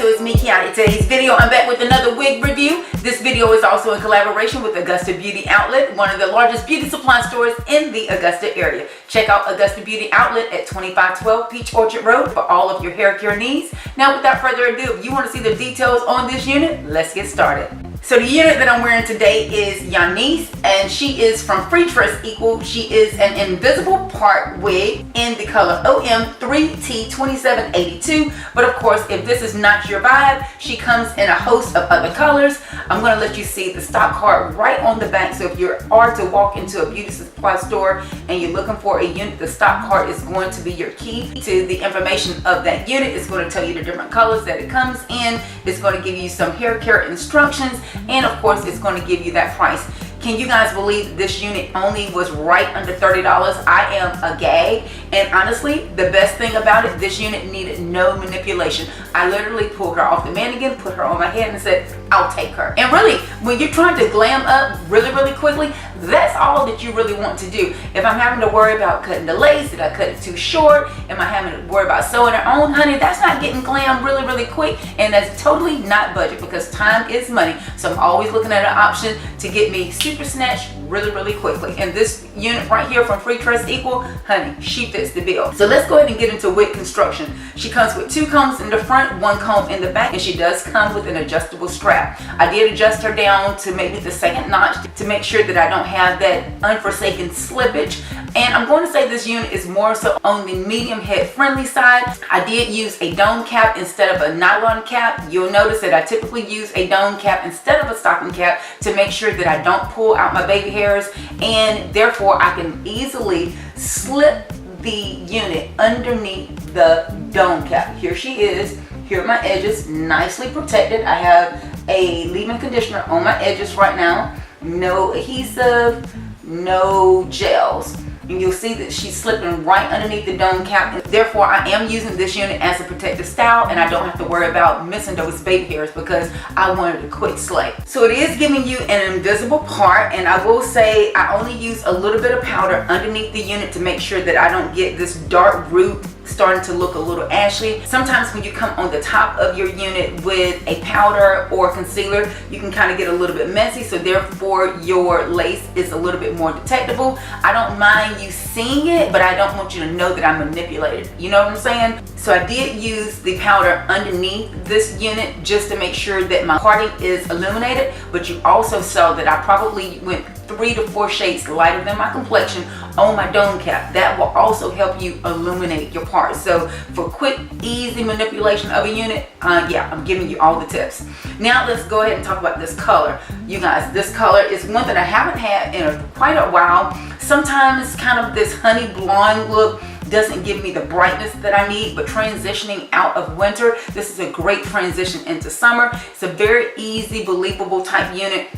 so it's me, Kiana. In today's video, I'm back with another wig review. This video is also in collaboration with Augusta Beauty Outlet, one of the largest beauty supply stores in the Augusta area. Check out Augusta Beauty Outlet at 2512 Peach Orchard Road for all of your hair care needs. Now, without further ado, if you want to see the details on this unit, let's get started. So the unit that I'm wearing today is Unice, and she is from Freetress Equal. She is an invisible part wig in the color OM3T2782. But of course, if this is not your vibe, she comes in a host of other colors. I'm going to let you see the stock card right on the back. So if you are to walk into a beauty supply store and you're looking for a unit, the stock card is going to be your key to the information of that unit. It's going to tell you the different colors that it comes in. It's going to give you some hair care instructions. And of course, it's going to give you that price. Can you guys believe this unit only was right under $30? I am agag. And honestly, the best thing about it, this unit needed no manipulation. I literally pulled her off the mannequin, put her on my head and said, I'll take her. And really, when you're trying to glam up really quickly, that's all that you really want to do. If I'm having to worry about cutting the lace, did I cut it too short? Am I having to worry about sewing it on? Honey, that's not getting glam really quick. And that's totally not budget because time is money. So I'm always looking at an option to get me super snatched really quickly. And this unit right here from Freetress Equal, honey, she fits the bill. So let's go ahead and get into Wick Construction. She comes with 2 combs in the front, 1 comb in the back, and she does come with an adjustable strap. I did adjust her down to maybe the 2nd notch to make sure that I don't have that unforsaken slippage. And I'm going to say this unit is more so on the medium head friendly side. I did use a dome cap instead of a nylon cap. You'll notice that I typically use a dome cap instead of a stocking cap to make sure that I don't pull out my baby hairs, and therefore I can easily slip the unit underneath the dome cap. Here she is. Here are my edges, nicely protected. I have a leave-in conditioner on my edges right now. No adhesive, no gels. And you'll see that she's slipping right underneath the dome cap. And therefore, I am using this unit as a protective style, and I don't have to worry about missing those baby hairs because I wanted a quick slay. So it is giving you an invisible part, and I will say I only use a little bit of powder underneath the unit to make sure that I don't get this dark root starting to look a little ashy. Sometimes when you come on the top of your unit with a powder or concealer, you can kind of get a little bit messy, so therefore your lace is a little bit more detectable. I don't mind you seeing it, but I don't want you to know that I manipulated. You know what I'm saying? So I did use the powder underneath this unit just to make sure that my parting is illuminated, but you also saw that I probably went 3 to 4 shades lighter than my complexion on my dome cap. That will also help you illuminate your parts. So for quick, easy manipulation of a unit, yeah, I'm giving you all the tips. Now let's go ahead and talk about this color. You guys, this color is one that I haven't had in quite a while. Sometimes kind of this honey blonde look doesn't give me the brightness that I need, but transitioning out of winter, this is a great transition into summer. It's a very easy, believable type unit.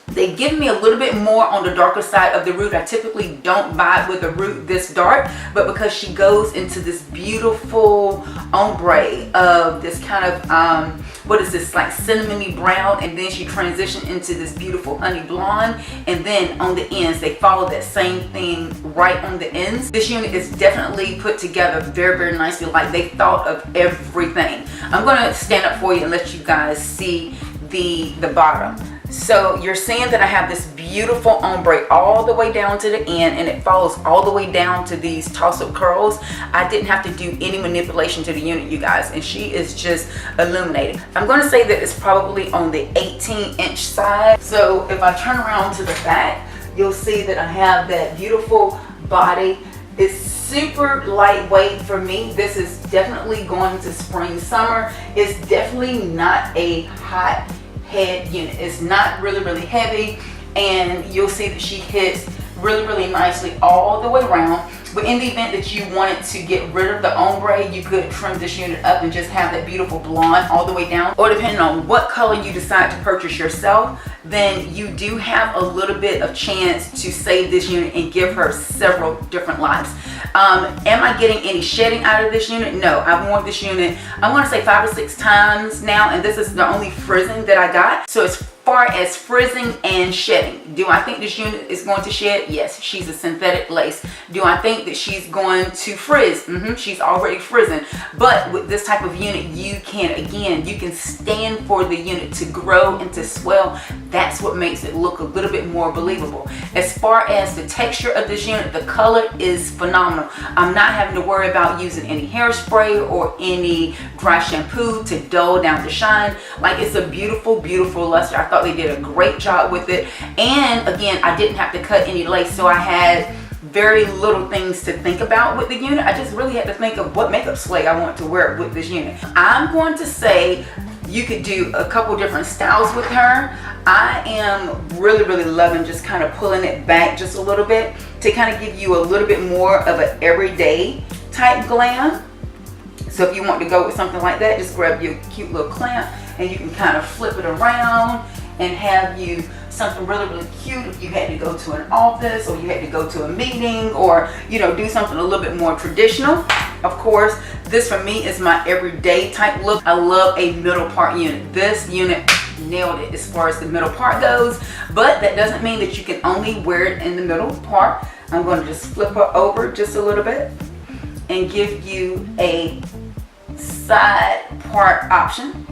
They give me a little bit more on the darker side of the root. I typically don't buy it with a root this dark, but because she goes into this beautiful ombre of this kind of, what is this, like cinnamony brown, and then she transitioned into this beautiful honey blonde, and then on the ends, they follow that same thing right on the ends. This unit is definitely put together very nicely, like they thought of everything. I'm gonna stand up for you and let you guys see the bottom. So you're seeing that I have this beautiful ombre all the way down to the end, and it follows all the way down to these toss-up curls. I didn't have to do any manipulation to the unit, you guys, and she is just illuminating. I'm going to say that it's probably on the 18-inch side. So if I turn around to the back, you'll see that I have that beautiful body. It's super lightweight for me. This is definitely going to spring, summer. It's definitely not a hot head unit. It's not really heavy, and you'll see that she hits really nicely all the way around. But in the event that you wanted to get rid of the ombre, you could trim this unit up and just have that beautiful blonde all the way down. Or depending on what color you decide to purchase yourself, then you do have a little bit of chance to save this unit and give her several different lives. Am I getting any shedding out of this unit? No, I've worn this unit, I want to say 5 or 6 times now, and this is the only frizzing that I got. So it's far as frizzing and shedding, do I think this unit is going to shed? Yes, she's a synthetic lace. Do I think that she's going to frizz? She's already frizzing. But with this type of unit, you can stand for the unit to grow and to swell. That's what makes it look a little bit more believable. As far as the texture of this unit, the color is phenomenal. I'm not having to worry about using any hairspray or any dry shampoo to dull down the shine. Like, it's a beautiful, beautiful luster. I thought they did a great job with it. And again, I didn't have to cut any lace, so I had very little things to think about with the unit. I just really had to think of what makeup slay I want to wear with this unit. I'm going to say you could do a couple different styles with her. I am really, really loving just kind of pulling it back just a little bit to kind of give you a little bit more of an everyday type glam. So if you want to go with something like that, just grab your cute little clamp and you can kind of flip it around and have you something really, really cute if you had to go to an office or you had to go to a meeting, or, you know, do something a little bit more traditional. Of course, this for me is my everyday type look. I love a middle part unit. This unit nailed it as far as the middle part goes, but that doesn't mean that you can only wear it in the middle part. I'm going to just flip her over just a little bit and give you a side part option.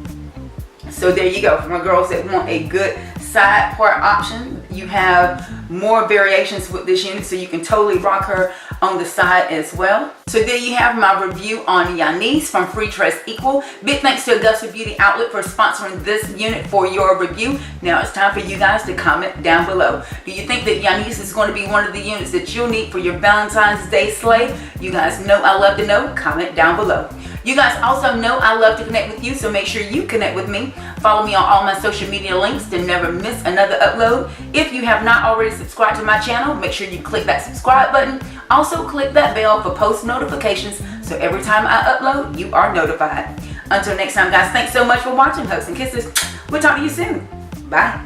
So there you go. For my girls that want a good side part option, you have more variations with this unit, so you can totally rock her on the side as well. So there you have my review on Unice from Freetress Equal. Big thanks to Augusta Beauty Outlet for sponsoring this unit for your review. Now it's time for you guys to comment down below. Do you think that Unice is going to be one of the units that you'll need for your Valentine's Day slay? You guys know I love to know. Comment down below. You guys also know I love to connect with you, so make sure you connect with me. Follow me on all my social media links to never miss another upload. If you have not already subscribed to my channel, make sure you click that subscribe button. Also click that bell for post notifications, so every time I upload, you are notified. Until next time, guys, thanks so much for watching. Hugs and kisses. We'll talk to you soon. Bye.